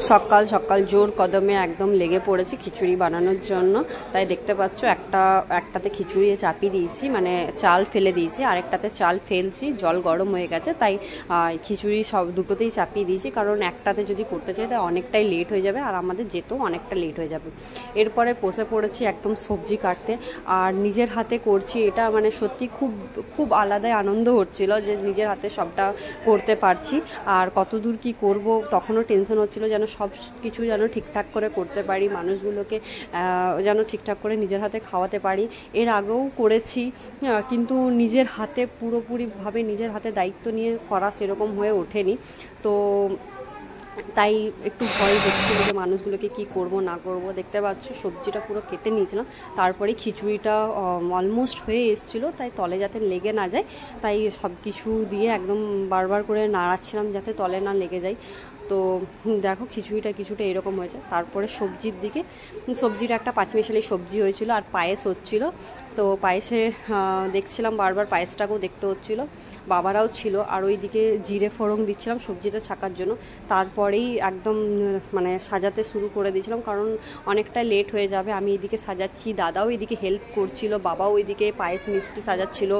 সকাল সকাল জোর কদমে একদম লেগে পড়েছি খিচুড়ি বানানোর জন্য। তাই দেখতে পাচ্ছ একটাতে খিচুড়ি চাপিয়ে দিয়েছি, মানে চাল ফেলে দিয়েছি, আরেকটাতে চাল ফেলছি, জল গরম হয়ে গেছে তাই খিচুড়ি সব দুটোতেই চাপিয়ে দিয়েছি, কারণ একটাতে যদি করতে চাই তাই অনেকটাই লেট হয়ে যাবে আর আমাদের যেতেও অনেকটা লেট হয়ে যাবে। এরপরে বসে পড়েছি একদম সবজি কাটতে, আর নিজের হাতে করছি, এটা মানে সত্যি খুব খুব আলাদাই আনন্দ হচ্ছিল যে নিজের হাতে সবটা করতে পারছি। আর কতদূর কি করব তখনও টেনশন হচ্ছিল, যেন সব কিছু যেন ঠিকঠাক করে করতে পারি, মানুষগুলোকে যেন ঠিকঠাক করে নিজের হাতে খাওয়াতে পারি। এর আগেও করেছি কিন্তু নিজের হাতে পুরোপুরিভাবে নিজের হাতে দায়িত্ব নিয়ে করা সেরকম হয়ে ওঠেনি, তো তাই একটু ভয় হচ্ছিল যে মানুষগুলোকে কি করব না করব। দেখতে পাচ্ছ সবজিটা পুরো কেটে নিয়েছিলাম, তারপরে খিচুড়িটা অলমোস্ট হয়ে এসেছিলো, তাই তলে যাতে লেগে না যায় তাই সব কিছু দিয়ে একদম বারবার করে নাড়াচ্ছিলাম যাতে তলে না লেগে যায়। তো দেখো খিচুড়িটা কিছুটা এরকম হয়েছে। তারপরে সবজির দিকে, সবজিটা একটা পাঁচমিশালি সবজি হয়েছিল আর পায়েস হচ্ছিল, তো পায়েসে দেখছিলাম বারবার, পায়েসটাকেও দেখতে হচ্ছিল, বাবারাও ছিল, আর ওই দিকে জিরে ফোড়ন দিচ্ছিলাম সবজিটা ছাকার জন্য। তারপরেই একদম মানে সাজাতে শুরু করে দিয়েছিলাম, কারণ অনেকটা লেট হয়ে যাবে। আমি এদিকে সাজাচ্ছি, দাদাও এদিকে হেল্প করছিল, বাবাও ওইদিকে পায়েস মিষ্টি সাজাচ্ছিল,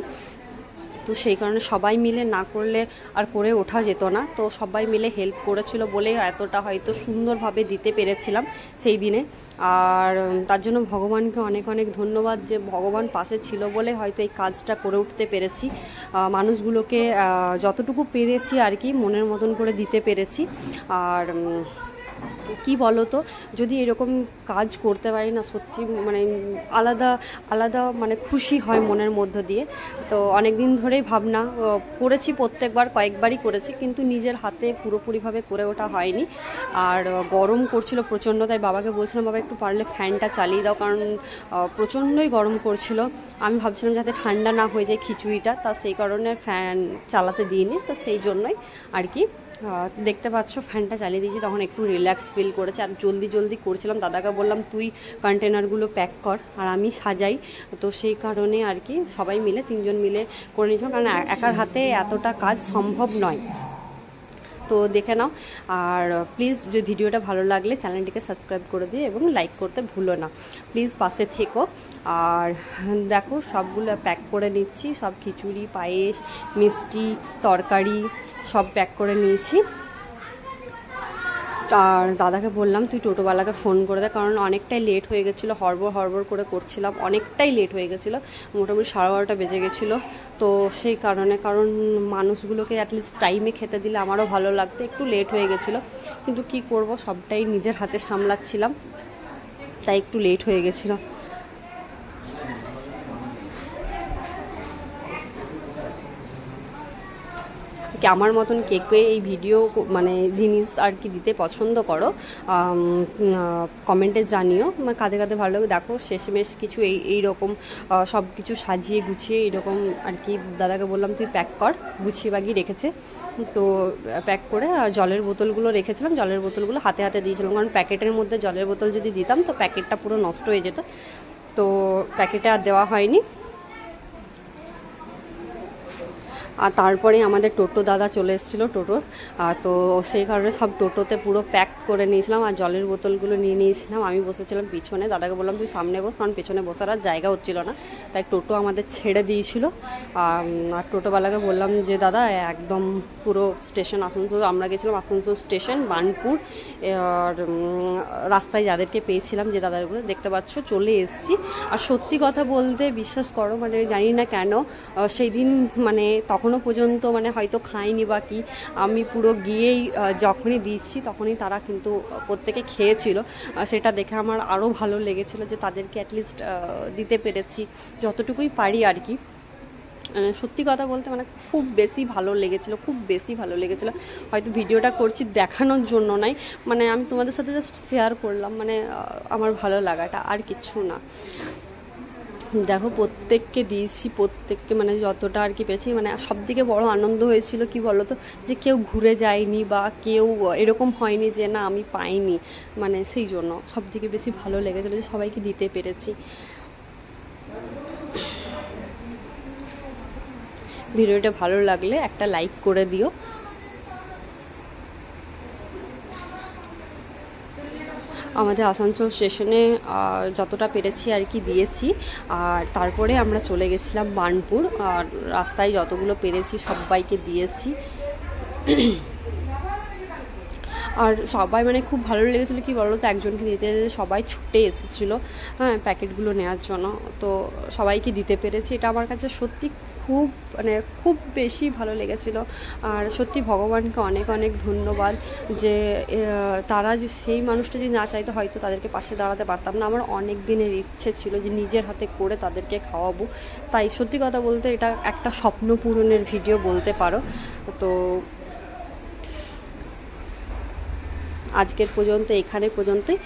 তো সেই কারণে সবাই মিলে না করলে আর করে ওঠা যেত না, তো সবাই মিলে হেল্প করেছিল বলে এতটা হয়তো সুন্দরভাবে দিতে পেরেছিলাম সেই দিনে। আর তার জন্য ভগবানকে অনেক অনেক ধন্যবাদ যে ভগবান পাশে ছিল বলে হয়তো এই কাজটা করে উঠতে পেরেছি, মানুষগুলোকে যতটুকু পেরেছি আর কি মনের মতন করে দিতে পেরেছি। আর কি বলো তো, যদি এরকম কাজ করতে পারি না সত্যি মানে আলাদা আলাদা মানে খুশি হয় মনের মধ্য দিয়ে। তো অনেক দিন ধরেই ভাবনা করেছি, প্রত্যেকবার কয়েকবারই করেছি, কিন্তু নিজের হাতে পুরোপুরিভাবে করে ওঠা হয়নি। আর গরম করছিল প্রচণ্ড, তাই বাবাকে বলছিলাম বাবা একটু পারলে ফ্যানটা চালিয়ে দাও, কারণ প্রচণ্ডই গরম করছিল। আমি ভাবছিলাম যাতে ঠান্ডা না হয়ে যায় খিচুড়িটা, তা সেই কারণে ফ্যান চালাতে দিইনি, তো সেই জন্যই আর কি দেখতে পাচ্ছ ফ্যানটা চালিয়ে দিয়েছি, তখন একটু রিল্যাক্স ফিল করেছে। আর জলদি জলদি করছিলাম, দাদাকে বললাম তুই কন্টেনারগুলো প্যাক কর আর আমি সাজাই, তো সেই কারণে আর কি সবাই মিলে তিনজন মিলে করে নিয়েছিলাম, কারণ একার হাতে এতটা কাজ সম্ভব নয়। তো দেখে নাও, আর প্লিজ যদি ভিডিওটা ভালো লাগলে চ্যানেলটিকে সাবস্ক্রাইব করে দিও এবং লাইক করতে ভুলো না, প্লিজ পাশে থেকো। আর দেখো সবগুলো প্যাক করে নিচ্ছি, সব খিচুড়ি, পায়েস, মিষ্টি, তরকারি সব প্যাক করে নিয়েছি। আর দাদাকে বললাম তুই টোটোওয়ালাকে ফোন করে দে, কারণ অনেকটাই লেট হয়ে গেছিলো, হড়বড় করে করছিলাম, অনেকটাই লেট হয়ে গেছিলো, মোটামুটি 12:30 বেজে গেছিলো। তো সেই কারণে, কারণ মানুষগুলোকে অ্যাটলিস্ট টাইমে খেতে দিলে আমারও ভালো লাগতো, একটু লেট হয়ে গেছিলো, কিন্তু কি করব সবটাই নিজের হাতে সামলাচ্ছিলাম, তাই একটু লেট হয়ে গেছিলো। আমার মতন কে কে এই ভিডিও মানে জিনিস আর কি দিতে পছন্দ করো কমেন্টে জানিও, মানে কাঁধে কাঁধে ভালো লাগে। দেখো শেষমেশ কিছু এইরকম সব কিছু সাজিয়ে গুছিয়ে এইরকম আর কি দাদাকে বললাম তুই প্যাক কর, গুছিয়ে বাগিয়ে রেখেছে, তো প্যাক করে। আর জলের বোতলগুলো রেখেছিলাম, জলের বোতলগুলো হাতে হাতে দিয়েছিলাম, কারণ প্যাকেটের মধ্যে জলের বোতল যদি দিতাম তো প্যাকেটটা পুরো নষ্ট হয়ে যেত, তো প্যাকেটে আর দেওয়া হয়নি। আর তারপরে আমাদের টোটো দাদা চলে এসেছিলো টোটোর, তো সেই কারণে সব টোটোতে পুরো প্যাক করে নিয়েছিলাম, আর জলের বোতলগুলো নিয়ে নিয়েছিলাম। আমি বসেছিলাম পিছনে, দাদাকে বললাম তুই সামনে বস, কারণ পেছনে বসার আর জায়গা হচ্ছিল না, তাই টোটো আমাদের ছেড়ে দিয়েছিল। আর টোটোওয়ালাকে বললাম যে দাদা একদম পুরো স্টেশন আসানসোল, আমরা গেছিলাম আসানসোল স্টেশন, বার্নপুর, আর রাস্তায় যাদেরকে পেয়েছিলাম যে দাদারগুলো দেখতে পাচ্ছ চলে এসেছি। আর সত্যি কথা বলতে বিশ্বাস করো, মানে জানি না কেন সেই দিন মানে তখনও পর্যন্ত মানে হয়তো খাইনি বা কি, আমি পুরো গিয়েই যখনই দিচ্ছি তখনই তারা কিন্তু প্রত্যেকে খেয়েছিল, সেটা দেখে আমার আরও ভালো লেগেছিলো যে তাদেরকে অ্যাটলিস্ট দিতে পেরেছি যতটুকুই পারি আর কি। সত্যি কথা বলতে মানে খুব বেশি ভালো লেগেছিলো, খুব বেশি ভালো লেগেছিলো। হয়তো ভিডিওটা করছি দেখানোর জন্য নয়, মানে আমি তোমাদের সাথে জাস্ট শেয়ার করলাম, মানে আমার ভালো লাগাটা আর কিছু না। দেখো প্রত্যেককে দিয়েছি, প্রত্যেককে মানে যতটা আর কি পেয়েছি, মানে সবথেকে বড় আনন্দ হয়েছিল কি বলো তো, যে কেউ ঘুরে যায়নি বা কেউ এরকম হয়নি যে না আমি পাইনি, মানে সেই জন্য সবথেকে বেশি ভালো লেগেছিলো যে সবাইকে দিতে পেরেছি। ভিডিওটা ভালো লাগলে একটা লাইক করে দিও। আমাদের আসানসোল স্টেশনে যতটা পেরেছি আর কি দিয়েছি। আর তারপরে আমরা চলে গেছিলাম বার্নপুর, আর রাস্তায় যতগুলো পেরেছি সবাইকে দিয়েছি। আর সবাই মানে খুব ভালো লেগেছিলো, কি বলো তো, একজনকে দিতে দিতে সবাই ছুটে এসেছিলো হ্যাঁ প্যাকেটগুলো নেওয়ার জন্য। তো সবাইকে দিতে পেরেছি, এটা আমার কাছে সত্যি খুব মানে খুব বেশি ভালো লেগেছিলো। আর সত্যি ভগবানকে অনেক অনেক ধন্যবাদ যে তারা যে সেই মানুষটা যদি না চাইতো হয়তো তাদেরকে পাশে দাঁড়াতে পারতাম না। আমার অনেক দিনের ইচ্ছে ছিল যে নিজের হাতে করে তাদেরকে খাওয়াবো, তাই সত্যি কথা বলতে এটা একটা স্বপ্ন পূরণের ভিডিও বলতে পারো। তো আজকের পর্যন্ত এখানে পর্যন্তই।